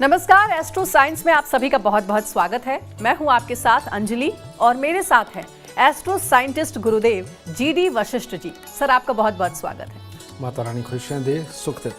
नमस्कार, astro science में आप सभी का बहुत बहुत स्वागत है। मैं हूं आपके साथ अंजलि और मेरे साथ हैं एस्ट्रो साइंटिस्ट गुरुदेव जीडी वशिष्ठ जी। सर, आपका बहुत बहुत स्वागत है। माता रानी खुशियां दे, सुख दे।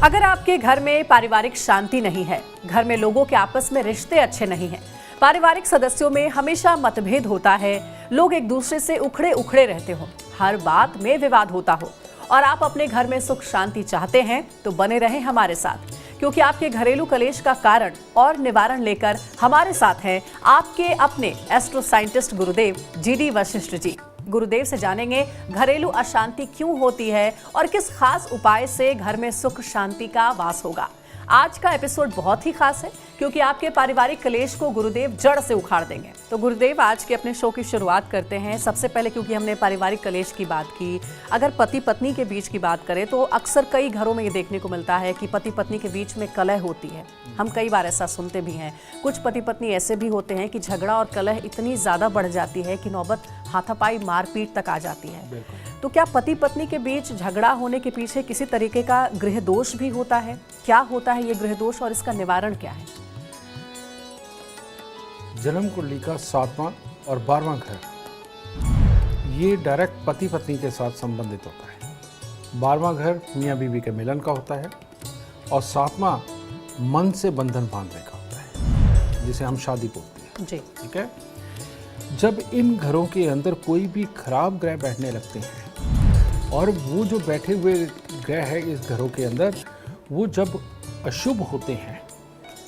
अगर आपके घर में पारिवारिक शांति नहीं है, घर में लोगों के आपस में रिश्ते अच्छे नहीं हैं, पारिवारिक सदस्यों में हमेशा मतभेद होता है, लोग एक दूसरे से उखड़े उखड़े रहते हो, हर बात में विवाद होता हो और आप अपने घर में सुख शांति चाहते हैं, तो बने रहें हमारे साथ, क्योंकि आपके घरेलू कलेश का कारण और निवारण लेकर हमारे साथ हैं आपके अपने एस्ट्रो साइंटिस्ट गुरुदेव जीडी वशिष्ठ जी। गुरुदेव से जानेंगे घरेलू अशांति क्यों होती है और किस खास उपाय से घर में सुख शांति का वास होगा। आज का एपिसोड बहुत ही खास है क्योंकि आपके पारिवारिक कलेश को गुरुदेव जड़ से उखाड़ देंगे। तो गुरुदेव, आज के अपने शो की शुरुआत करते हैं। सबसे पहले क्योंकि हमने पारिवारिक कलेश की बात की, अगर पति पत्नी के बीच की बात करें तो अक्सर कई घरों में ये देखने को मिलता है कि पति पत्नी के बीच में कलह होती है। हम कई बार ऐसा सुनते भी हैं। कुछ पति पत्नी ऐसे भी होते हैं कि झगड़ा और कलह इतनी ज़्यादा बढ़ जाती है कि नौबत हाथापाई मारपीट तक आ जाती है। तो क्या पति पत्नी के बीच झगड़ा होने के पीछे किसी तरीके का गृह दोष भी होता है? क्या होता है ये गृह दोष और इसका निवारण क्या है? जन्म कुंडली का 7वां और 12वां घर ये डायरेक्ट पति पत्नी के साथ संबंधित होता है। 12वां घर मियाँ बीवी के मिलन का होता है और 7वां मन से बंधन बांधने का होता है, जिसे हम शादी बोलते हैं जी। ठीक है। जब इन घरों के अंदर कोई भी खराब ग्रह बैठने लगते हैं और वो जो बैठे हुए ग्रह है इस घरों के अंदर, वो जब अशुभ होते हैं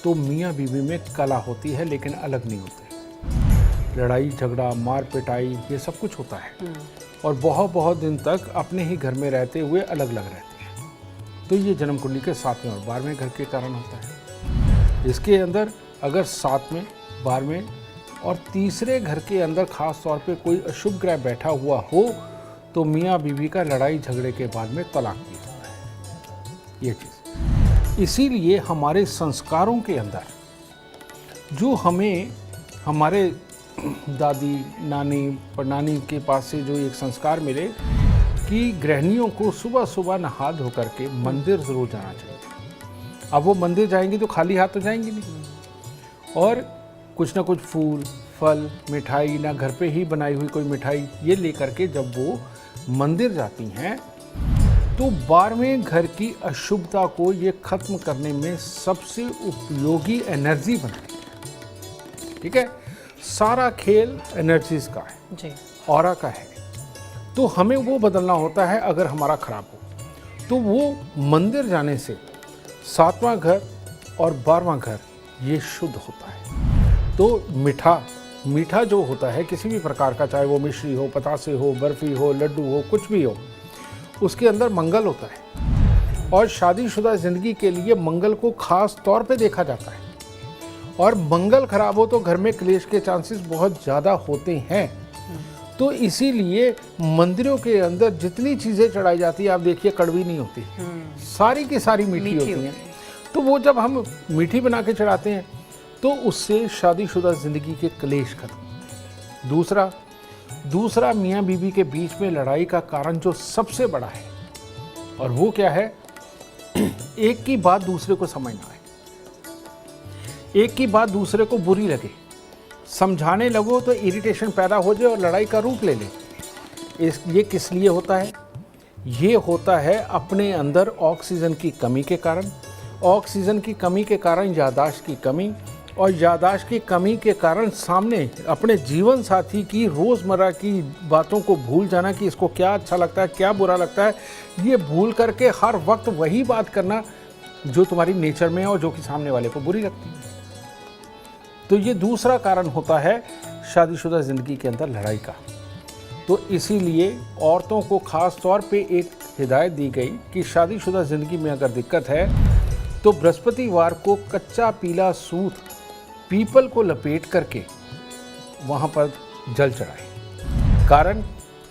तो मियाँ बीवी में कला होती है, लेकिन अलग नहीं होते। लड़ाई झगड़ा मार पिटाई ये सब कुछ होता है और बहुत बहुत दिन तक अपने ही घर में रहते हुए अलग अलग रहते हैं। तो ये जन्म कुंडली के 7वें और 12वें घर के कारण होता है। इसके अंदर अगर 7वें 12वें और तीसरे घर के अंदर खास तौर पे कोई अशुभ ग्रह बैठा हुआ हो तो मियाँ बीवी का लड़ाई झगड़े के बाद में तलाक भी होता है। ये चीज़ इसीलिए हमारे संस्कारों के अंदर जो हमें हमारे दादी नानी परनानी के पास से जो एक संस्कार मिले कि गृहिणियों को सुबह सुबह नहा धो करके मंदिर ज़रूर जाना चाहिए। अब वो मंदिर जाएंगी तो खाली हाथ तो जाएंगी नहीं, और कुछ ना कुछ फूल फल मिठाई, ना घर पे ही बनाई हुई कोई मिठाई, ये लेकर के जब वो मंदिर जाती हैं तो 12वें घर की अशुभता को ये खत्म करने में सबसे उपयोगी एनर्जी बनाती है। ठीक है। सारा खेल एनर्जीज का है जी, ऑरा का है। तो हमें वो बदलना होता है। अगर हमारा खराब हो तो वो मंदिर जाने से 7वां घर और 12वां घर ये शुद्ध होता है। तो मीठा जो होता है किसी भी प्रकार का, चाहे वो मिश्री हो, पतासे हो, बर्फी हो, लड्डू हो, कुछ भी हो, उसके अंदर मंगल होता है और शादीशुदा जिंदगी के लिए मंगल को खास तौर पे देखा जाता है। और मंगल खराब हो तो घर में क्लेश के चांसेस बहुत ज़्यादा होते हैं। तो इसीलिए मंदिरों के अंदर जितनी चीज़ें चढ़ाई जाती है, आप देखिए कड़वी नहीं होती, सारी की सारी मीठी होती हैं। तो वो जब हम मीठी बना के चढ़ाते हैं तो उससे शादीशुदा ज़िंदगी के क्लेश खत्म। दूसरा मियाँ बीवी के बीच में लड़ाई का कारण जो सबसे बड़ा है, और वो क्या है, एक की बात दूसरे को समझना है। एक की बात दूसरे को बुरी लगे, समझाने लगो तो इरिटेशन पैदा हो जाए और लड़ाई का रूप ले ले। ये किस लिए होता है? ये होता है अपने अंदर ऑक्सीजन की कमी के कारण। ऑक्सीजन की कमी के कारण याददाश्त की कमी, और याददाश्त की कमी के कारण सामने अपने जीवन साथी की रोज़मर्रा की बातों को भूल जाना कि इसको क्या अच्छा लगता है, क्या बुरा लगता है, ये भूल करके हर वक्त वही बात करना जो तुम्हारी नेचर में है और जो कि सामने वाले को बुरी लगती है। तो ये दूसरा कारण होता है शादीशुदा ज़िंदगी के अंदर लड़ाई का। तो इसीलिए औरतों को ख़ास तौर पे एक हिदायत दी गई कि शादीशुदा ज़िंदगी में अगर दिक्कत है तो बृहस्पतिवार को कच्चा पीला सूत पीपल को लपेट करके वहाँ पर जल चढ़ाएं। कारण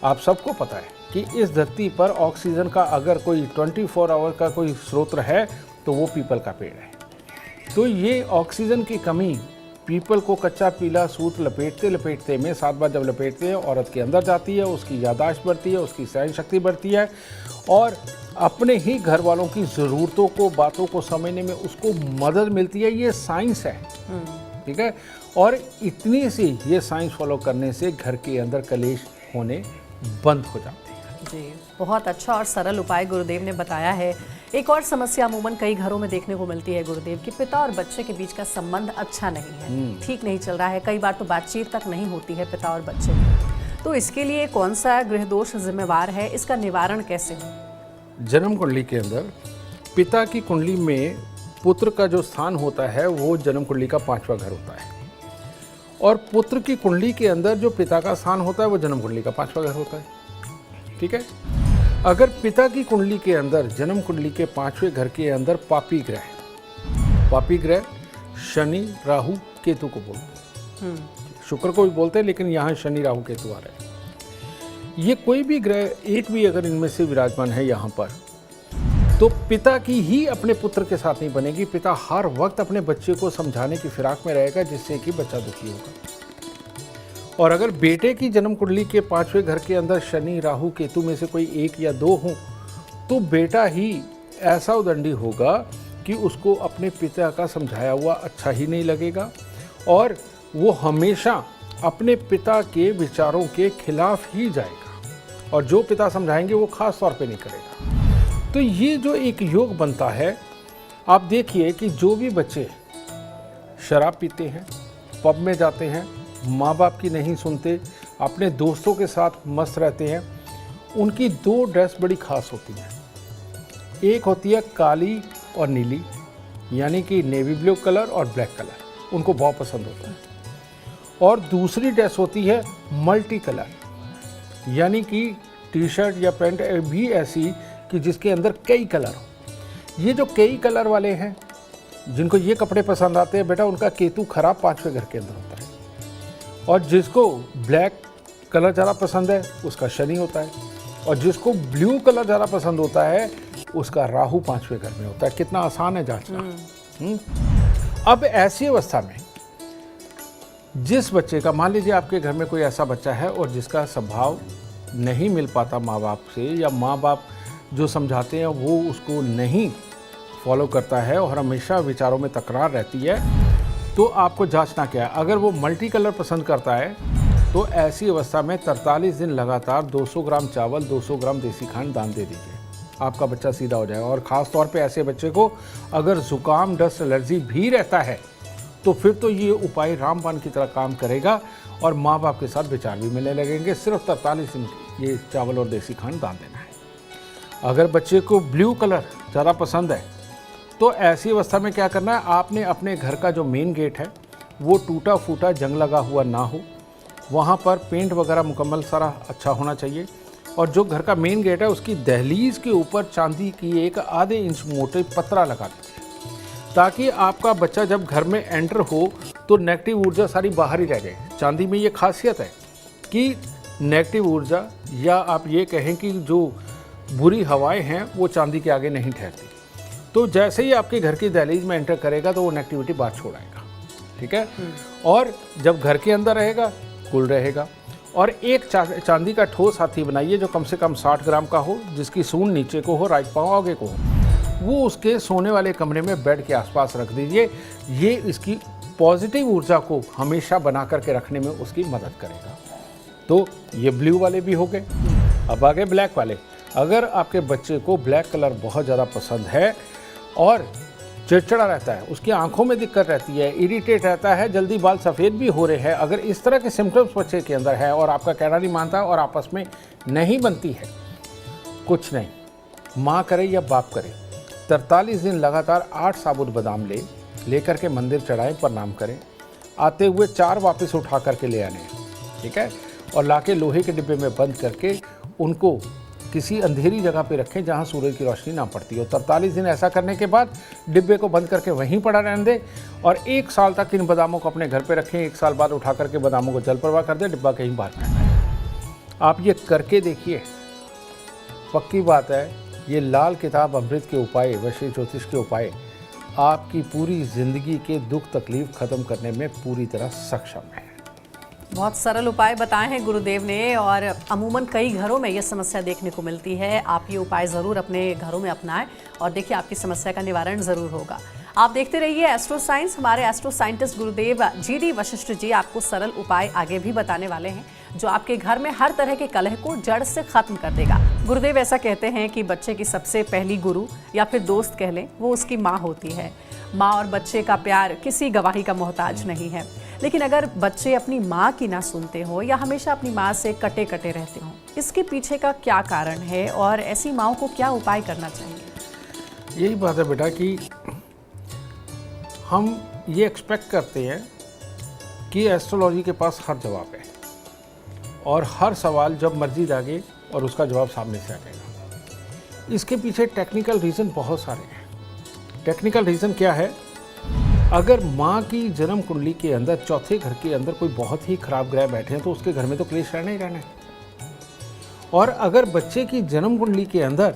आप सबको पता है कि इस धरती पर ऑक्सीजन का अगर कोई 24 आवर का कोई स्रोत है तो वो पीपल का पेड़ है। तो ये ऑक्सीजन की कमी पीपल को कच्चा पीला सूत लपेटते लपेटते में 7 बार जब लपेटते हैं, औरत के अंदर जाती है, उसकी याददाश्त बढ़ती है, उसकी सहन शक्ति बढ़ती है। और अपने ही घर वालों की ज़रूरतों को, बातों को समझने में उसको मदद मिलती है। ये साइंस है, ठीक है। और इतनी सी ये साइंस फॉलो करने से घर के अंदर कलेश होने बंद हो जाते हैं। जी, बहुत अच्छा और सरल उपाय गुरुदेव ने बताया है। एक और समस्या अमूमन कई घरों में देखने को मिलती है गुरुदेव कि पिता और बच्चे के बीच का संबंध अच्छा नहीं है, ठीक नहीं चल रहा है। कई बार तो बातचीत तक नहीं होती है पिता और बच्चे की। तो इसके लिए कौन सा गृह दोष जिम्मेवार है, इसका निवारण कैसे हो? जन्म कुंडली के अंदर पिता की कुंडली में पुत्र का जो स्थान होता है वो जन्म कुंडली का 5वां घर होता है, और पुत्र की कुंडली के अंदर जो पिता का स्थान होता है वो जन्म कुंडली का 5वां घर होता है, ठीक है। अगर पिता की कुंडली के अंदर जन्म कुंडली के 5वें घर के अंदर पापी ग्रह शनि, राहु, केतु को बोलते हैं, शुक्र को भी बोलते हैं, लेकिन यहाँ शनि, राहु, केतु आ रहे हैं। ये कोई भी ग्रह एक भी अगर इनमें से विराजमान है यहाँ पर, तो पिता की ही अपने पुत्र के साथ नहीं बनेगी। पिता हर वक्त अपने बच्चे को समझाने की फिराक में रहेगा, जिससे कि बच्चा दुखी होगा। और अगर बेटे की जन्म कुंडली के 5वें घर के अंदर शनि, राहु, केतु में से कोई 1 या 2 हो, तो बेटा ही ऐसा उदंडी होगा कि उसको अपने पिता का समझाया हुआ अच्छा ही नहीं लगेगा, और वो हमेशा अपने पिता के विचारों के खिलाफ ही जाएगा, और जो पिता समझाएंगे वो खास तौर पे नहीं करेगा। तो ये जो एक योग बनता है, आप देखिए कि जो भी बच्चे शराब पीते हैं, पब में जाते हैं, माँ बाप की नहीं सुनते, अपने दोस्तों के साथ मस्त रहते हैं, उनकी 2 ड्रेस बड़ी खास होती हैं। एक होती है काली और नीली, यानी कि नेवी ब्लू कलर और ब्लैक कलर, उनको बहुत पसंद होता है। और दूसरी ड्रेस होती है मल्टी कलर, यानी कि टी शर्ट या पैंट भी ऐसी कि जिसके अंदर कई कलर हो। ये जो कई कलर वाले हैं, जिनको ये कपड़े पसंद आते हैं, बेटा उनका केतु खराब 5वें घर के अंदर होता है। और जिसको ब्लैक कलर ज़्यादा पसंद है उसका शनि होता है, और जिसको ब्लू कलर ज़्यादा पसंद होता है उसका राहु 5वें घर में होता है। कितना आसान है जांचना। अब ऐसी अवस्था में जिस बच्चे का, मान लीजिए आपके घर में कोई ऐसा बच्चा है और जिसका स्वभाव नहीं मिल पाता माँ बाप से, या माँ बाप जो समझाते हैं वो उसको नहीं फॉलो करता है और हमेशा विचारों में तकरार रहती है, तो आपको जांचना क्या है। अगर वो मल्टी कलर पसंद करता है तो ऐसी अवस्था में 43 दिन लगातार 200 ग्राम चावल, 200 ग्राम देसी खांड दान दे दीजिए, आपका बच्चा सीधा हो जाएगा। और ख़ास तौर पे ऐसे बच्चे को अगर ज़ुकाम, डस्ट एलर्जी भी रहता है तो फिर तो ये उपाय रामबाण की तरह काम करेगा, और माँ बाप के साथ विचार भी मिलने लगेंगे। सिर्फ 43 दिन ये चावल और देसी खांड दान देना है। अगर बच्चे को ब्लू कलर ज़्यादा पसंद है तो ऐसी अवस्था में क्या करना है, आपने अपने घर का जो मेन गेट है वो टूटा फूटा, जंग लगा हुआ ना हो, वहाँ पर पेंट वगैरह मुकम्मल सारा अच्छा होना चाहिए। और जो घर का मेन गेट है उसकी दहलीज़ के ऊपर चांदी की एक आधे इंच मोटे पतरा लगा दीजिए, ताकि आपका बच्चा जब घर में एंटर हो तो नेगेटिव ऊर्जा सारी बाहर ही रह जाए। चांदी में ये खासियत है कि नेगेटिव ऊर्जा, या आप ये कहें कि जो बुरी हवाएं हैं वो चांदी के आगे नहीं ठहरती। तो जैसे ही आपके घर की दहलीज में एंटर करेगा तो वो नेगेटिविटी बाहर छोड़ाएगा, ठीक है। और जब घर के अंदर रहेगा कुल रहेगा। और एक चांदी का ठोस हाथी बनाइए जो कम से कम 60 ग्राम का हो, जिसकी सूंड नीचे को हो, राइट पाँव आगे को हो। वो उसके सोने वाले कमरे में बेड के आसपास रख दीजिए। ये इसकी पॉजिटिव ऊर्जा को हमेशा बना करके रखने में उसकी मदद करेगा। तो ये ब्लू वाले भी हो गए। अब आगे ब्लैक वाले। अगर आपके बच्चे को ब्लैक कलर बहुत ज़्यादा पसंद है और चिड़चिड़ा रहता है, उसकी आंखों में दिक्कत रहती है, इरिटेट रहता है, जल्दी बाल सफ़ेद भी हो रहे हैं, अगर इस तरह के सिम्टम्स बच्चे के अंदर है और आपका कहना नहीं मानता और आपस में नहीं बनती है, कुछ नहीं, माँ करे या बाप करे, 43 दिन लगातार 8 साबुत बादाम लेकर के मंदिर चढ़ाएं, प्रणाम करें, आते हुए 4 वापस उठा करके ले आने, ठीक है, और लाके लोहे के डिब्बे में बंद करके उनको किसी अंधेरी जगह पे रखें जहां सूरज की रोशनी ना पड़ती हो। 43 दिन ऐसा करने के बाद डिब्बे को बंद करके वहीं पड़ा रहने दें, और 1 साल तक इन बादामों को अपने घर पे रखें। 1 साल बाद उठा करके बादामों को जल प्रवाह कर दें, डिब्बा कहीं बाहर फेंक दें। आप ये करके देखिए, पक्की बात है, ये लाल किताब अमृत के उपाय, वैश्विक ज्योतिष के उपाय आपकी पूरी ज़िंदगी के दुख तकलीफ ख़त्म करने में पूरी तरह सक्षम है। बहुत सरल उपाय बताए हैं गुरुदेव ने और अमूमन कई घरों में ये समस्या देखने को मिलती है। आप ये उपाय ज़रूर अपने घरों में अपनाएं और देखिए आपकी समस्या का निवारण ज़रूर होगा। आप देखते रहिए एस्ट्रो साइंस। हमारे एस्ट्रो साइंटिस्ट गुरुदेव GD वशिष्ठ जी आपको सरल उपाय आगे भी बताने वाले हैं जो आपके घर में हर तरह के कलह को जड़ से खत्म कर देगा। गुरुदेव ऐसा कहते हैं कि बच्चे की सबसे पहली गुरु या फिर दोस्त कह लें वो उसकी माँ होती है। माँ और बच्चे का प्यार किसी गवाही का मोहताज नहीं है। लेकिन अगर बच्चे अपनी माँ की ना सुनते हो या हमेशा अपनी माँ से कटे कटे रहते हो, इसके पीछे का क्या कारण है और ऐसी माँओं को क्या उपाय करना चाहिए? यही बात है बेटा कि हम ये एक्सपेक्ट करते हैं कि एस्ट्रोलॉजी के पास हर जवाब है और हर सवाल जब मर्जी जागे और उसका जवाब सामने से आ जाएगा। इसके पीछे टेक्निकल रीज़न बहुत सारे हैं। टेक्निकल रीज़न क्या है? अगर माँ की जन्म कुंडली के अंदर चौथे घर के अंदर कोई बहुत ही खराब ग्रह बैठे हैं तो उसके घर में तो क्लेश रहना ही रहना है। और अगर बच्चे की जन्म कुंडली के अंदर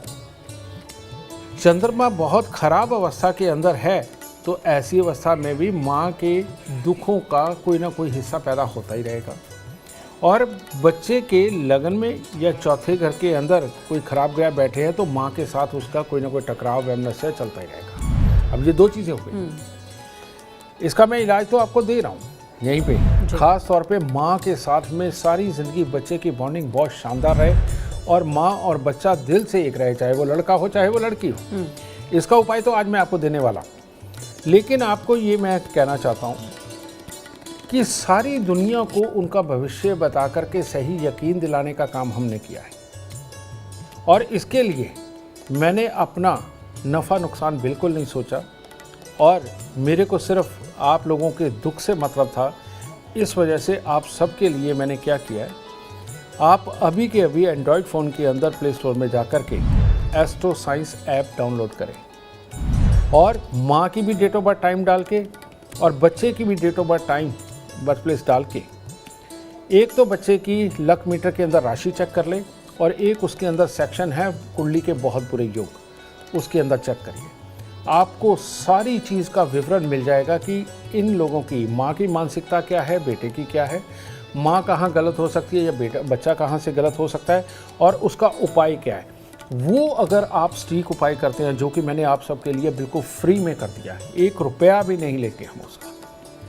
चंद्रमा बहुत खराब अवस्था के अंदर है तो ऐसी अवस्था में भी माँ के दुखों का कोई ना कोई हिस्सा पैदा होता ही रहेगा। और बच्चे के लगन में या चौथे घर के अंदर कोई खराब ग्रह बैठे हैं तो माँ के साथ उसका कोई ना कोई टकराव वैमनस्य चलता ही रहेगा। अब ये दो चीज़ें हो गई। इसका मैं इलाज तो आपको दे रहा हूँ यहीं पे। खास तौर पे माँ के साथ में सारी ज़िंदगी बच्चे की बॉन्डिंग बहुत शानदार रहे और माँ और बच्चा दिल से एक रहे, चाहे वो लड़का हो चाहे वो लड़की हो। इसका उपाय तो आज मैं आपको देने वाला हूँ। लेकिन आपको ये मैं कहना चाहता हूँ कि सारी दुनिया को उनका भविष्य बता करके सही यकीन दिलाने का काम हमने किया है और इसके लिए मैंने अपना नफ़ा नुकसान बिल्कुल नहीं सोचा और मेरे को सिर्फ आप लोगों के दुख से मतलब था। इस वजह से आप सबके लिए मैंने क्या किया है, आप अभी के अभी एंड्रॉयड फ़ोन के अंदर प्ले स्टोर में जा कर के एस्ट्रो साइंस ऐप डाउनलोड करें और माँ की भी डेट ऑफ बर्थ टाइम डाल के और बच्चे की भी date of birth time birth place डाल के एक तो बच्चे की लक मीटर के अंदर राशि चेक कर ले और एक उसके अंदर सेक्शन है कुंडली के बहुत बुरे योग, उसके अंदर चेक करिए। आपको सारी चीज़ का विवरण मिल जाएगा कि इन लोगों की माँ की मानसिकता क्या है, बेटे की क्या है, माँ कहाँ गलत हो सकती है या बच्चा कहाँ से गलत हो सकता है और उसका उपाय क्या है। वो अगर आप सटीक उपाय करते हैं जो कि मैंने आप सबके लिए बिल्कुल फ्री में कर दिया है, 1 रुपया भी नहीं लेते हम उसका,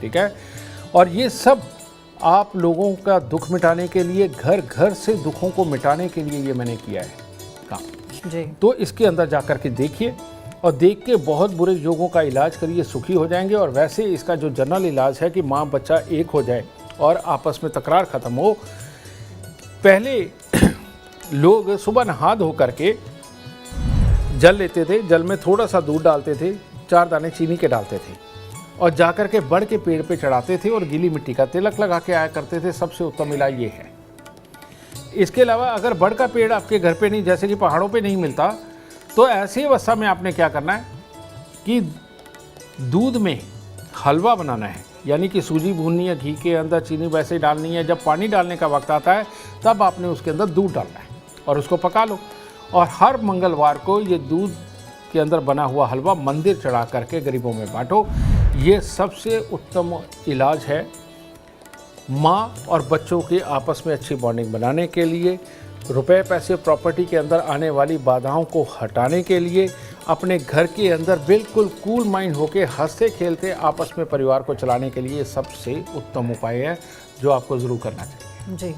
ठीक है। और ये सब आप लोगों का दुख मिटाने के लिए, घर घर से दुखों को मिटाने के लिए ये मैंने किया है काम जी। तो इसके अंदर जा कर के देखिए और देख के बहुत बुरे योगों का इलाज करिए, सुखी हो जाएंगे। और वैसे इसका जो जनरल इलाज है कि माँ बच्चा एक हो जाए और आपस में तकरार ख़त्म हो। पहले लोग सुबह नहा धो करके जल लेते थे, जल में थोड़ा सा दूध डालते थे, 4 दाने चीनी के डालते थे और जाकर के बड़ के पेड़ पे चढ़ाते थे और गीली मिट्टी का तिलक लगा के आया करते थे। सबसे उत्तम इलाज ये है। इसके अलावा अगर बड़ का पेड़ आपके घर पे नहीं, जैसे कि पहाड़ों पे नहीं मिलता, तो ऐसी अवस्था में आपने क्या करना है कि दूध में हलवा बनाना है, यानी कि सूजी भूननी है, घी के अंदर चीनी वैसे डालनी है। जब पानी डालने का वक्त आता है तब आपने उसके अंदर दूध डालना है और उसको पका लो। और हर मंगलवार को ये दूध के अंदर बना हुआ हलवा मंदिर चढ़ा करके गरीबों में बांटो। ये सबसे उत्तम इलाज है माँ और बच्चों के आपस में अच्छी बॉन्डिंग बनाने के लिए, रुपए पैसे प्रॉपर्टी के अंदर आने वाली बाधाओं को हटाने के लिए, अपने घर के अंदर बिल्कुल कूल माइंड होके हंसते खेलते आपस में परिवार को चलाने के लिए सबसे उत्तम उपाय है जो आपको ज़रूर करना चाहिए। जी।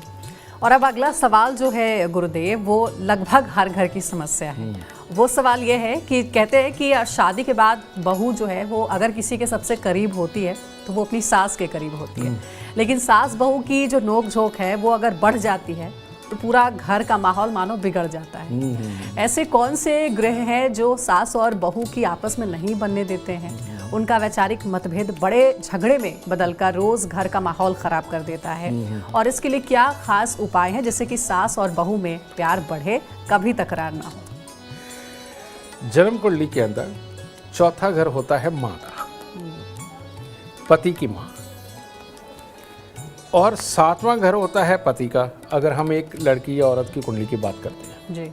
और अब अगला सवाल जो है गुरुदेव, वो लगभग हर घर की समस्या है। वो सवाल ये है कि कहते हैं कि शादी के बाद बहू जो है वो अगर किसी के सबसे करीब होती है तो वो अपनी सास के करीब होती है, लेकिन सास बहू की जो नोक झोंक है वो अगर बढ़ जाती है तो पूरा घर का माहौल मानो बिगड़ जाता है। ऐसे कौन से ग्रह हैं जो सास और बहू की आपस में नहीं बनने देते हैं? उनका वैचारिक मतभेद बड़े झगड़े में बदलकर रोज घर का माहौल खराब कर देता है, और इसके लिए क्या खास उपाय है जिससे कि सास और बहू में प्यार बढ़े, कभी तकरार ना हो? जन्म कुंडली के अंदर चौथा घर होता है माँ का, पति की माँ, और 7वां घर होता है पति का, अगर हम एक लड़की या औरत की कुंडली की बात करते हैं जी।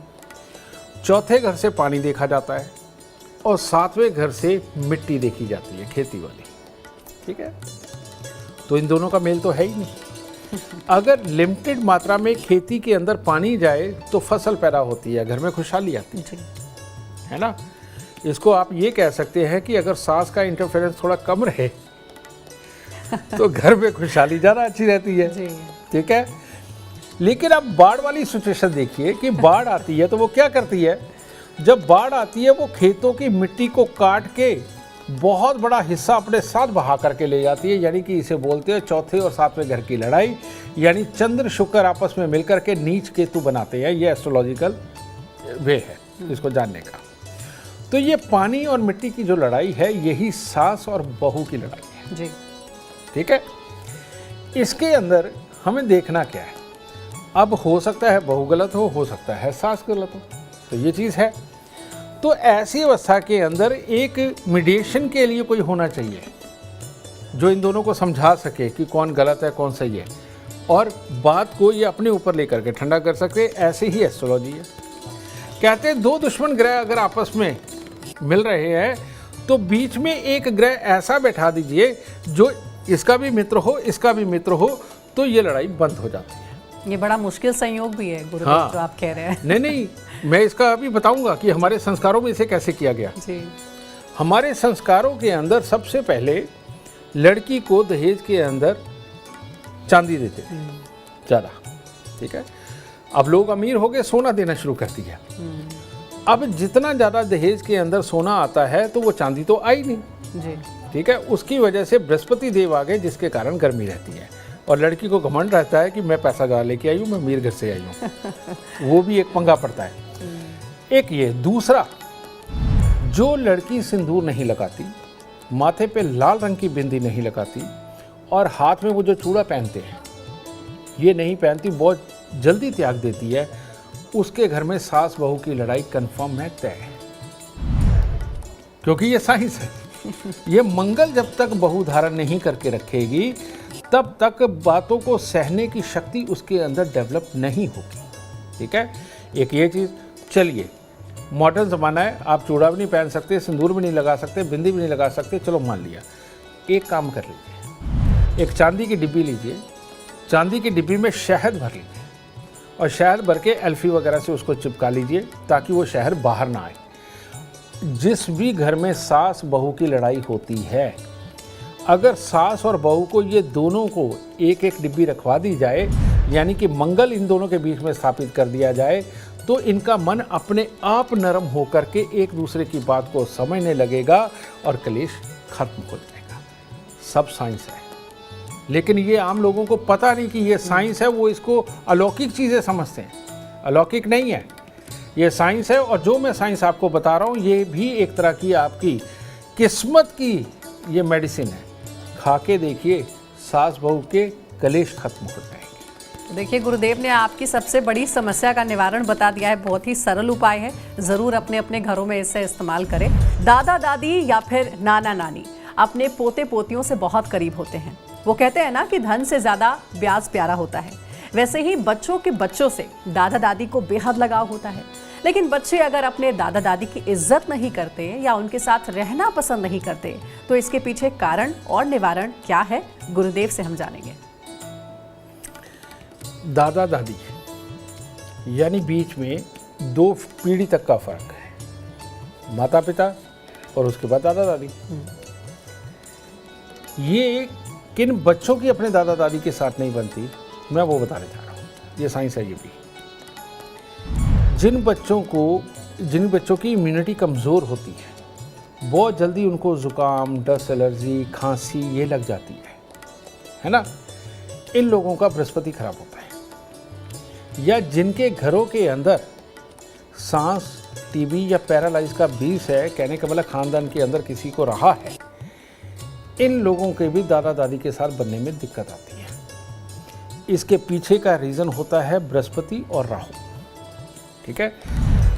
चौथे घर से पानी देखा जाता है और 7वें घर से मिट्टी देखी जाती है, खेती वाली, ठीक है। तो इन दोनों का मेल तो है ही नहीं। अगर लिमिटेड मात्रा में खेती के अंदर पानी जाए तो फसल पैदा होती है, घर में खुशहाली आती जी। है ना। इसको आप ये कह सकते हैं कि अगर सास का इंटरफेरेंस थोड़ा कम रहे तो घर में खुशहाली ज़्यादा अच्छी रहती है। जी। ठीक है। लेकिन अब बाढ़ वाली सिचुएशन देखिए कि बाढ़ आती है तो वो क्या करती है, जब बाढ़ आती है वो खेतों की मिट्टी को काट के बहुत बड़ा हिस्सा अपने साथ बहा करके ले जाती है। यानी कि इसे बोलते हैं चौथे और सातवें घर की लड़ाई, यानी चंद्र शुक्र आपस में मिलकर के नीच केतु बनाते हैं। ये एस्ट्रोलॉजिकल वे है इसको जानने का। तो ये पानी और मिट्टी की जो लड़ाई है यही सास और बहू की लड़ाई है। जी। ठीक है। इसके अंदर हमें देखना क्या है, अब हो सकता है बहू गलत हो सकता है सास गलत हो, तो ये चीज़ है। तो ऐसी अवस्था के अंदर एक मीडिएशन के लिए कोई होना चाहिए जो इन दोनों को समझा सके कि कौन गलत है कौन सही है, और बात को ये अपने ऊपर लेकर के ठंडा कर सके। ऐसे ही एस्ट्रोलॉजी है। कहते हैं दो दुश्मन ग्रह अगर आपस में मिल रहे हैं तो बीच में एक ग्रह ऐसा बैठा दीजिए जो इसका भी मित्र हो इसका भी मित्र हो, तो ये लड़ाई बंद हो जाती है। ये बड़ा मुश्किल संयोग भी है गुरुदेव। हाँ। जो आप कह रहे हैं। नहीं, मैं इसका अभी बताऊंगा कि हमारे संस्कारों में इसे कैसे किया गया। जी। हमारे संस्कारों के अंदर सबसे पहले लड़की को दहेज के अंदर चांदी देते थे ज़्यादा। ठीक है। अब लोग अमीर हो गए, सोना देना शुरू कर दिया। अब जितना ज़्यादा दहेज के अंदर सोना आता है तो वो चांदी तो आई नहीं। जी। ठीक है। उसकी वजह से बृहस्पति देव आ गए, जिसके कारण गर्मी रहती है और लड़की को घमंड रहता है कि मैं पैसा गा लेके आई हूँ, मैं अमीर घर से आई हूँ। वो भी एक पंगा पड़ता है। एक ये, दूसरा, जो लड़की सिंदूर नहीं लगाती, माथे पे लाल रंग की बिंदी नहीं लगाती और हाथ में वो जो चूड़ा पहनते हैं ये नहीं पहनती, बहुत जल्दी त्याग देती है, उसके घर में सास बहू की लड़ाई कंफर्म है, तय है। क्योंकि ये साइंस है। ये मंगल जब तक बहू धारण नहीं करके रखेगी तब तक बातों को सहने की शक्ति उसके अंदर डेवलप नहीं होगी। ठीक है। एक ये चीज़। चलिए, मॉडर्न ज़माना है, आप चूड़ा भी नहीं पहन सकते, सिंदूर भी नहीं लगा सकते, बिंदी भी नहीं लगा सकते, चलो मान लिया। एक काम कर लीजिए, एक चांदी की डिब्बी लीजिए, चांदी की डिब्बी में शहद भर लीजिए और शहद भर के एल्फी वगैरह से उसको चिपका लीजिए ताकि वो शहद बाहर ना आए। जिस भी घर में सास बहू की लड़ाई होती है, अगर सास और बहू को ये दोनों को एक एक डिब्बी रखवा दी जाए, यानी कि मंगल इन दोनों के बीच में स्थापित कर दिया जाए, तो इनका मन अपने आप नरम होकर के एक दूसरे की बात को समझने लगेगा और कलेश खत्म हो जाएगा। सब साइंस है, लेकिन ये आम लोगों को पता नहीं कि ये साइंस है। वो इसको अलौकिक चीज़ें समझते हैं। अलौकिक नहीं है, ये साइंस है। और जो मैं साइंस आपको बता रहा हूँ ये भी एक तरह की आपकी किस्मत की ये मेडिसिन है। खा के देखिए, सास बहू के कलेश खत्म हो जाएंगे। देखिए, गुरुदेव ने आपकी सबसे बड़ी समस्या का निवारण बता दिया है। बहुत ही सरल उपाय है, ज़रूर अपने अपने घरों में इसे इस्तेमाल करें। दादा दादी या फिर नाना नानी अपने पोते पोतियों से बहुत करीब होते हैं। वो कहते हैं ना कि धन से ज़्यादा ब्याज प्यारा होता है। वैसे ही बच्चों के बच्चों से दादा दादी को बेहद लगाव होता है। लेकिन बच्चे अगर अपने दादा दादी की इज्जत नहीं करते या उनके साथ रहना पसंद नहीं करते तो इसके पीछे कारण और निवारण क्या है, गुरुदेव से हम जानेंगे। दादा दादी यानी बीच में दो पीढ़ी तक का फर्क है, माता पिता और उसके बाद दादा दादी। ये किन बच्चों की अपने दादा दादी के साथ नहीं बनती, मैं वो बताने जा रहा हूँ। ये साइंस है। ये भी जिन बच्चों की इम्यूनिटी कमज़ोर होती है, बहुत जल्दी उनको ज़ुकाम, डस्ट एलर्जी, खांसी ये लग जाती है ना। इन लोगों का बृहस्पति खराब होता है। या जिनके घरों के अंदर सांस, टीबी या पैरालाइज का बीस है, कहने का मतलब खानदान के अंदर किसी को रहा है, इन लोगों के भी दादा दादी के साथ बनने में दिक्कत आती है। इसके पीछे का रीज़न होता है बृहस्पति और राहु। ठीक है।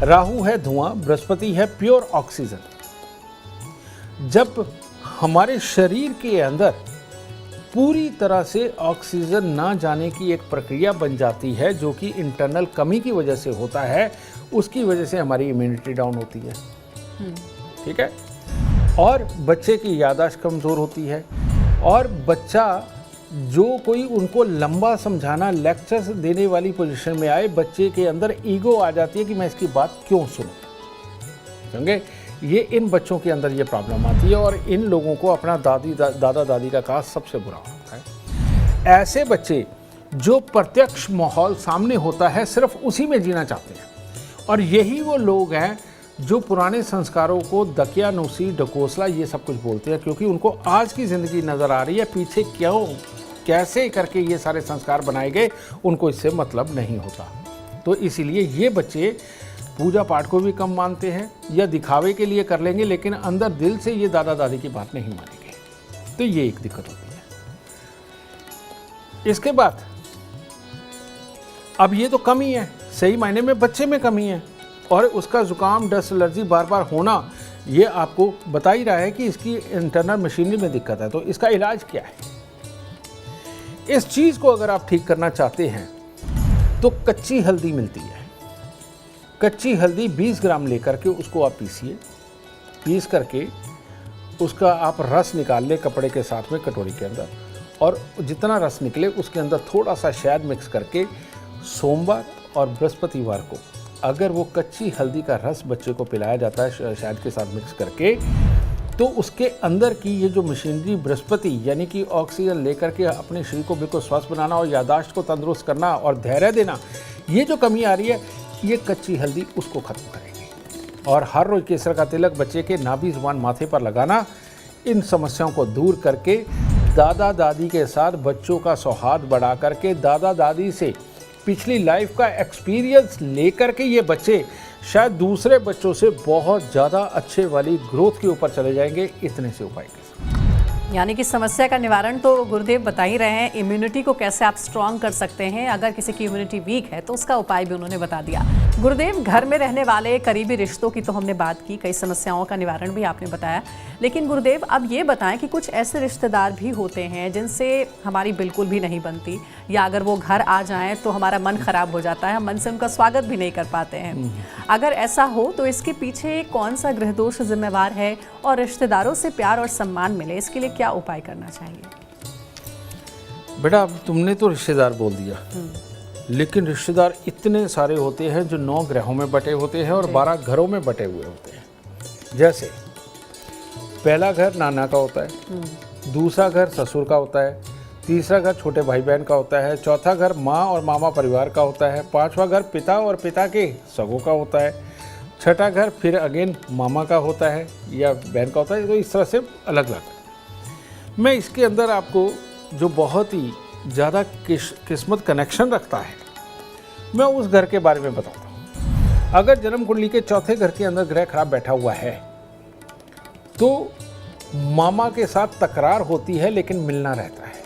राहु है धुआं, बृहस्पति है प्योर ऑक्सीजन। जब हमारे शरीर के अंदर पूरी तरह से ऑक्सीजन ना जाने की एक प्रक्रिया बन जाती है, जो कि इंटरनल कमी की वजह से होता है, उसकी वजह से हमारी इम्यूनिटी डाउन होती है। ठीक है। और बच्चे की याददाश्त कमज़ोर होती है और बच्चा जो कोई उनको लंबा समझाना, लेक्चर्स देने वाली पोजीशन में आए, बच्चे के अंदर ईगो आ जाती है कि मैं इसकी बात क्यों सुनूं। समझे? ये इन बच्चों के अंदर ये प्रॉब्लम आती है और इन लोगों को अपना दादा दादी का कास्ट सबसे बुरा होता है। ऐसे बच्चे जो प्रत्यक्ष माहौल सामने होता है सिर्फ उसी में जीना चाहते हैं, और यही वो लोग हैं जो पुराने संस्कारों को दकियानूसी, ढकोसला ये सब कुछ बोलते हैं, क्योंकि उनको आज की ज़िंदगी नज़र आ रही है, पीछे क्यों कैसे करके ये सारे संस्कार बनाए गए उनको इससे मतलब नहीं होता। तो इसीलिए ये बच्चे पूजा पाठ को भी कम मानते हैं या दिखावे के लिए कर लेंगे, लेकिन अंदर दिल से ये दादा दादी की बात नहीं मानेंगे। तो ये एक दिक्कत होती है। इसके बाद अब ये तो कमी है, सही मायने में बच्चे में कमी है, और उसका जुकाम, डस्ट एलर्जी बार बार होना ये आपको बता ही रहा है कि इसकी इंटरनल मशीनरी में दिक्कत है। तो इसका इलाज क्या है? इस चीज़ को अगर आप ठीक करना चाहते हैं तो कच्ची हल्दी मिलती है। कच्ची हल्दी 20 ग्राम लेकर के उसको आप पीसिए, पीस करके उसका आप रस निकाल लें कपड़े के साथ में कटोरी के अंदर, और जितना रस निकले उसके अंदर थोड़ा सा शहद मिक्स करके सोमवार और बृहस्पतिवार को अगर वो कच्ची हल्दी का रस बच्चे को पिलाया जाता है शहद के साथ मिक्स करके, तो उसके अंदर की ये जो मशीनरी बृहस्पति यानी कि ऑक्सीजन लेकर के अपने शरीर को बिल्कुल स्वस्थ बनाना और यादाश्त को तंदुरुस्त करना और धैर्य देना, ये जो कमी आ रही है ये कच्ची हल्दी उसको ख़त्म करेगी। और हर रोज़ केसर का तिलक बच्चे के नाभि ज़ुबान माथे पर लगाना इन समस्याओं को दूर करके दादा दादी के साथ बच्चों का सौहार्द बढ़ा करके दादा दादी से पिछली लाइफ का एक्सपीरियंस लेकर के ये बच्चे शायद दूसरे बच्चों से बहुत ज़्यादा अच्छे वाली ग्रोथ के ऊपर चले जाएंगे, इतने से उपाय के साथ। यानी कि समस्या का निवारण तो गुरुदेव बता ही रहे हैं, इम्यूनिटी को कैसे आप स्ट्रॉन्ग कर सकते हैं। अगर किसी की इम्यूनिटी वीक है तो उसका उपाय भी उन्होंने बता दिया। गुरुदेव, घर में रहने वाले करीबी रिश्तों की तो हमने बात की, कई समस्याओं का निवारण भी आपने बताया, लेकिन गुरुदेव अब ये बताएं कि कुछ ऐसे रिश्तेदार भी होते हैं जिनसे हमारी बिल्कुल भी नहीं बनती, या अगर वो घर आ जाएं तो हमारा मन खराब हो जाता है, हम मन से उनका स्वागत भी नहीं कर पाते हैं। अगर ऐसा हो तो इसके पीछे कौन सा ग्रह दोष जिम्मेवार है, और रिश्तेदारों से प्यार और सम्मान मिले इसके लिए क्या उपाय करना चाहिए? बेटा अब तुमने तो रिश्तेदार बोल दिया, लेकिन रिश्तेदार इतने सारे होते हैं जो 9 ग्रहों में बटे होते हैं और 12 घरों में बटे हुए होते हैं। जैसे पहला घर नाना का होता है, दूसरा घर ससुर का होता है, तीसरा घर छोटे भाई बहन का होता है, चौथा घर माँ और मामा परिवार का होता है, पांचवा घर पिता और पिता के सगों का होता है, छठा घर फिर अगेन मामा का होता है या बहन का होता है। तो इस तरह से अलग अलग। मैं इसके अंदर आपको जो बहुत ही ज़्यादा किस्मत कनेक्शन रखता है मैं उस घर के बारे में बताता हूँ। अगर जन्म कुंडली के चौथे घर के अंदर ग्रह खराब बैठा हुआ है तो मामा के साथ तकरार होती है लेकिन मिलना रहता है।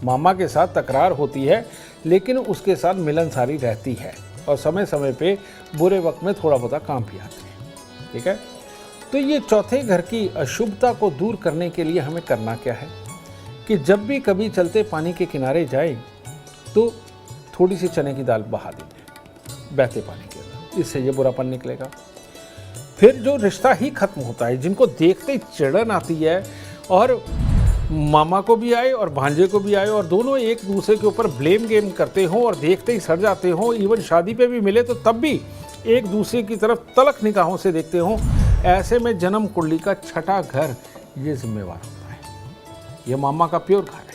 मामा के साथ तकरार होती है लेकिन उसके साथ मिलनसारी रहती है, और समय समय पे बुरे वक्त में थोड़ा बहुत काम भी आते हैं। ठीक है, तो ये चौथे घर की अशुभता को दूर करने के लिए हमें करना क्या है कि जब भी कभी चलते पानी के किनारे जाए तो थोड़ी सी चने की दाल बहा दीजिए बहते पानी के अंदर, इससे ये बुरापन निकलेगा। फिर जो रिश्ता ही खत्म होता है, जिनको देखते ही चिड़न आती है और मामा को भी आए और भांजे को भी आए और दोनों एक दूसरे के ऊपर ब्लेम गेम करते हों और देखते ही सड़ जाते हों, इवन शादी पे भी मिले तो तब भी एक दूसरे की तरफ तलक निगाहों से देखते हों, ऐसे में जन्म कुंडली का छठा घर ये जिम्मेवार होता है। ये मामा का प्योर घर है।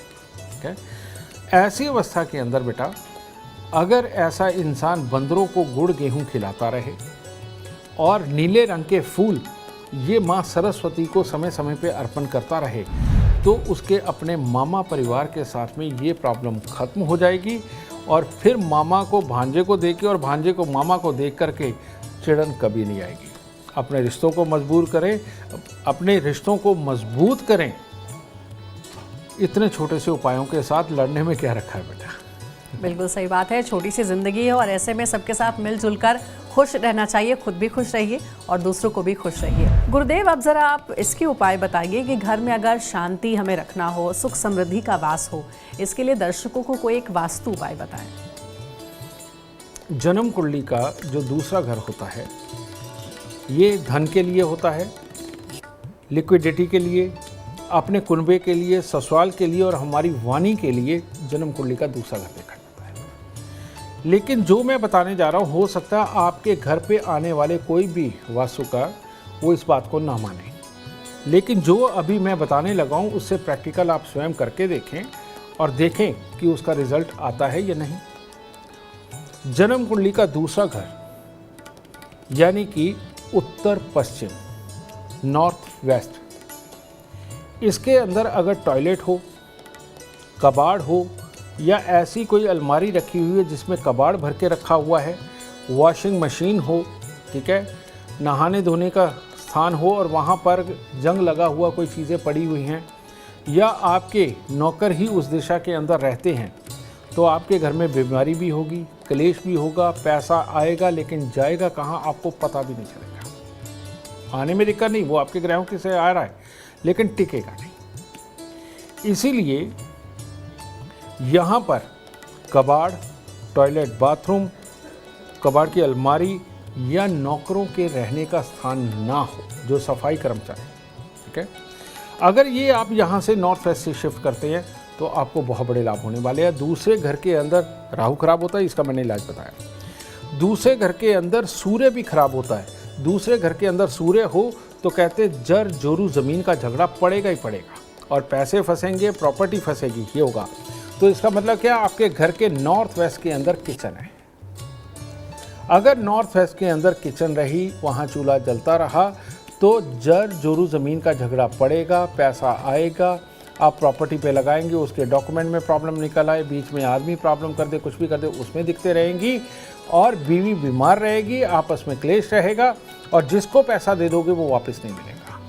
ठीक है, ऐसी अवस्था के अंदर बेटा अगर ऐसा इंसान बंदरों को गुड़ गेहूं खिलाता रहे और नीले रंग के फूल ये माँ सरस्वती को समय समय पे अर्पण करता रहे तो उसके अपने मामा परिवार के साथ में ये प्रॉब्लम खत्म हो जाएगी, और फिर मामा को भांजे को देख के और भांजे को मामा को देख करके चिड़न कभी नहीं आएगी। अपने रिश्तों को मजबूत करें, अपने रिश्तों को मजबूत करें। इतने छोटे से उपायों के साथ लड़ने में क्या रखा है बेटा। बिल्कुल सही बात है, छोटी सी जिंदगी है और ऐसे में सबके साथ मिलजुल कर खुश रहना चाहिए, खुद भी खुश रहिए और दूसरों को भी खुश रहिए। गुरुदेव अब जरा आप इसके उपाय बताइए कि घर में अगर शांति हमें रखना हो, सुख समृद्धि का वास हो, इसके लिए दर्शकों को कोई एक वास्तु उपाय बताएं। जन्म कुंडली का जो दूसरा घर होता है ये धन के लिए होता है, लिक्विडिटी के लिए, अपने कुनबे के लिए, ससुराल के लिए और हमारी वाणी के लिए जन्म कुंडली का दूसरा घर देखा जाता है। लेकिन जो मैं बताने जा रहा हूँ, हो सकता है आपके घर पे आने वाले कोई भी वास्तुकार वो इस बात को ना माने, लेकिन जो अभी मैं बताने लगा हूँ उससे प्रैक्टिकल आप स्वयं करके देखें और देखें कि उसका रिजल्ट आता है या नहीं। जन्म कुंडली का दूसरा घर यानी कि उत्तर पश्चिम, नॉर्थ वेस्ट, इसके अंदर अगर टॉयलेट हो, कबाड़ हो या ऐसी कोई अलमारी रखी हुई है जिसमें कबाड़ भर के रखा हुआ है, वॉशिंग मशीन हो, ठीक है, नहाने धोने का स्थान हो और वहाँ पर जंग लगा हुआ कोई चीज़ें पड़ी हुई हैं, या आपके नौकर ही उस दिशा के अंदर रहते हैं, तो आपके घर में बीमारी भी होगी, क्लेश भी होगा, पैसा आएगा लेकिन जाएगा कहाँ आपको पता भी नहीं चलेगा। आने में दिक्कत नहीं, वो आपके ग्रहों के से आ रहा है लेकिन टिकेगा नहीं। इसीलिए यहाँ पर कबाड़, टॉयलेट, बाथरूम, कबाड़ की अलमारी या नौकरों के रहने का स्थान ना हो, जो सफाई कर्मचारी, ठीक है। अगर ये आप यहाँ से नॉर्थ वेस्ट से शिफ्ट करते हैं तो आपको बहुत बड़े लाभ होने वाले हैं। दूसरे घर के अंदर राहु खराब होता है, इसका मैंने इलाज बताया। दूसरे घर के अंदर सूर्य भी खराब होता है। दूसरे घर के अंदर सूर्य हो तो कहते जर जोरू ज़मीन का झगड़ा पड़ेगा ही पड़ेगा और पैसे फंसेंगे, प्रॉपर्टी फंसेगी, ये होगा। तो इसका मतलब क्या, आपके घर के नॉर्थ वेस्ट के अंदर किचन है। अगर नॉर्थ वेस्ट के अंदर किचन रही, वहाँ चूल्हा जलता रहा, तो जर जोरू ज़मीन का झगड़ा पड़ेगा, पैसा आएगा, आप प्रॉपर्टी पे लगाएंगे, उसके डॉक्यूमेंट में प्रॉब्लम निकल आए, बीच में आदमी प्रॉब्लम कर दे, कुछ भी कर दे, उसमें दिखते रहेंगी और बीवी बीमार रहेगी, आपस में क्लेश रहेगा और जिसको पैसा दे दोगे वो वापस नहीं मिलेगा।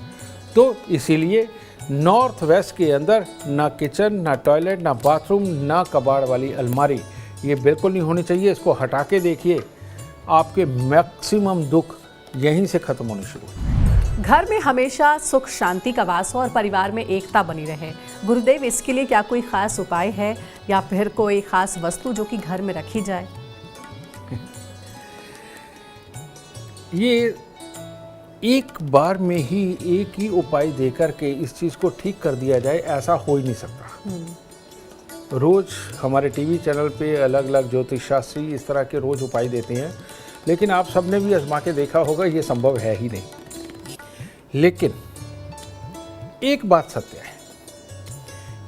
तो इसीलिए नॉर्थ वेस्ट के अंदर ना किचन, ना टॉयलेट, ना बाथरूम, ना कबाड़ वाली अलमारी, ये बिल्कुल नहीं होनी चाहिए। इसको हटा के देखिए, आपके मैक्सिमम दुख यहीं से खत्म होने शुरू। घर में हमेशा सुख शांति का वास हो और परिवार में एकता बनी रहे। गुरुदेव, इसके लिए क्या कोई खास उपाय है या फिर कोई खास वस्तु जो कि घर में रखी जाए? ये एक बार में ही एक ही उपाय देकर के इस चीज़ को ठीक कर दिया जाए, ऐसा हो ही नहीं सकता। रोज़ हमारे टीवी चैनल पे अलग अलग ज्योतिष शास्त्री इस तरह के रोज़ उपाय देते हैं, लेकिन आप सबने भी आजमा के देखा होगा ये संभव है ही नहीं। लेकिन एक बात सत्य है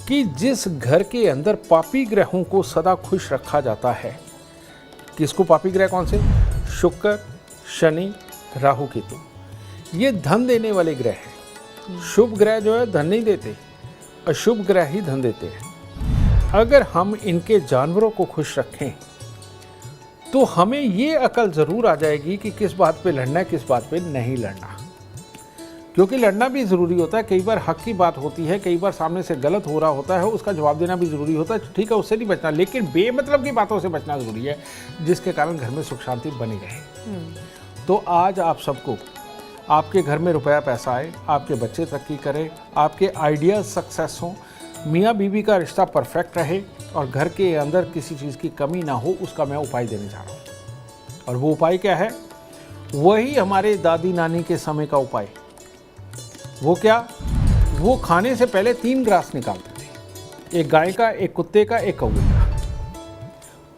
कि जिस घर के अंदर पापी ग्रहों को सदा खुश रखा जाता है, किसको पापी ग्रह कौन से? शुक्र, शनि, राहु, केतु, ये धन देने वाले ग्रह हैं। शुभ ग्रह जो है धन नहीं देते, अशुभ ग्रह ही धन देते हैं। अगर हम इनके जानवरों को खुश रखें तो हमें ये अकल ज़रूर आ जाएगी कि किस बात पे लड़ना है, किस बात पे नहीं लड़ना। क्योंकि लड़ना भी ज़रूरी होता है, कई बार हक की बात होती है, कई बार सामने से गलत हो रहा होता है, उसका जवाब देना भी ज़रूरी होता है, ठीक है, उससे नहीं बचना, लेकिन बेमतलब की बातों से बचना ज़रूरी है, जिसके कारण घर में सुख शांति बनी रहे। तो आज आप सबको, आपके घर में रुपया पैसा आए, आपके बच्चे तरक्की करें, आपके आइडियाज़ सक्सेस हों, मियाँ बीवी का रिश्ता परफेक्ट रहे और घर के अंदर किसी चीज़ की कमी ना हो, उसका मैं उपाय देने जा रहा हूँ। और वो उपाय क्या है? वही हमारे दादी नानी के समय का उपाय। वो क्या? वो खाने से पहले 3 ग्रास निकालते थे, एक गाय का, एक कुत्ते का, एक कौवे का।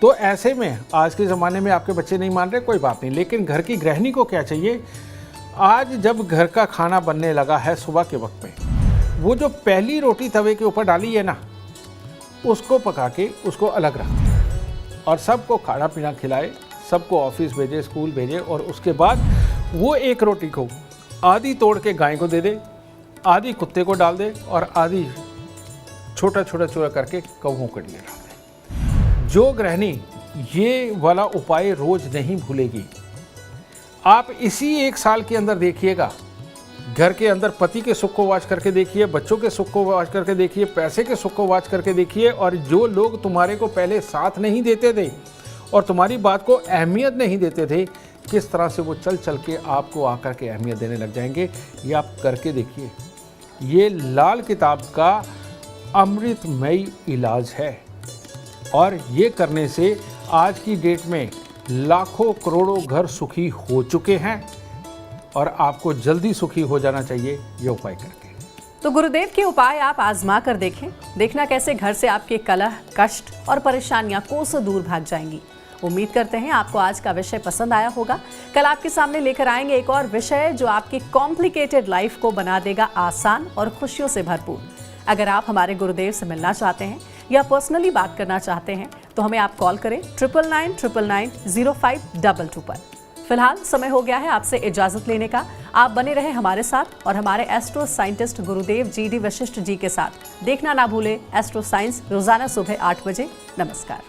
तो ऐसे में आज के ज़माने में आपके बच्चे नहीं मान रहे, कोई बात नहीं, लेकिन घर की गृहिणी को क्या चाहिए? आज जब घर का खाना बनने लगा है सुबह के वक्त में, वो जो पहली रोटी तवे के ऊपर डाली है ना, उसको पका के उसको अलग रख दे और सबको खाना पीना खिलाए, सबको ऑफिस भेजे, स्कूल भेजे, और उसके बाद वो एक रोटी को आधी तोड़ के गाय को दे दे, आधी कुत्ते को डाल दे और आधी छोटा छोटा चूरा करके कौवों के लिए डाल दे। जो गृहिणी ये वाला उपाय रोज नहीं भूलेगी, आप इसी 1 साल के अंदर देखिएगा, घर के अंदर पति के सुख को वाच करके देखिए, बच्चों के सुख को वाच करके देखिए, पैसे के सुख को वाच करके देखिए, और जो लोग तुम्हारे को पहले साथ नहीं देते थे और तुम्हारी बात को अहमियत नहीं देते थे, किस तरह से वो चल चल के आपको आकर के अहमियत देने लग जाएंगे। ये आप करके देखिए। ये लाल किताब का अमृतमयी इलाज है और ये करने से आज की डेट में लाखों करोड़ों घर सुखी हो चुके हैं और आपको जल्दी सुखी हो जाना चाहिए ये उपाय करके। तो गुरुदेव के उपाय आप आजमा कर देखें, देखना कैसे घर से आपके कलह, कष्ट और परेशानियां कोसों दूर भाग जाएंगी। उम्मीद करते हैं आपको आज का विषय पसंद आया होगा। कल आपके सामने लेकर आएंगे एक और विषय जो आपकी कॉम्प्लिकेटेड लाइफ को बना देगा आसान और खुशियों से भरपूर। अगर आप हमारे गुरुदेव से मिलना चाहते हैं या पर्सनली बात करना चाहते हैं तो हमें आप कॉल करें 9999905222 पर। फिलहाल समय हो गया है आपसे इजाजत लेने का। आप बने रहे हमारे साथ और हमारे एस्ट्रो साइंटिस्ट गुरुदेव GD वशिष्ठ जी के साथ। देखना ना भूले एस्ट्रो साइंस रोजाना सुबह 8 बजे। नमस्कार।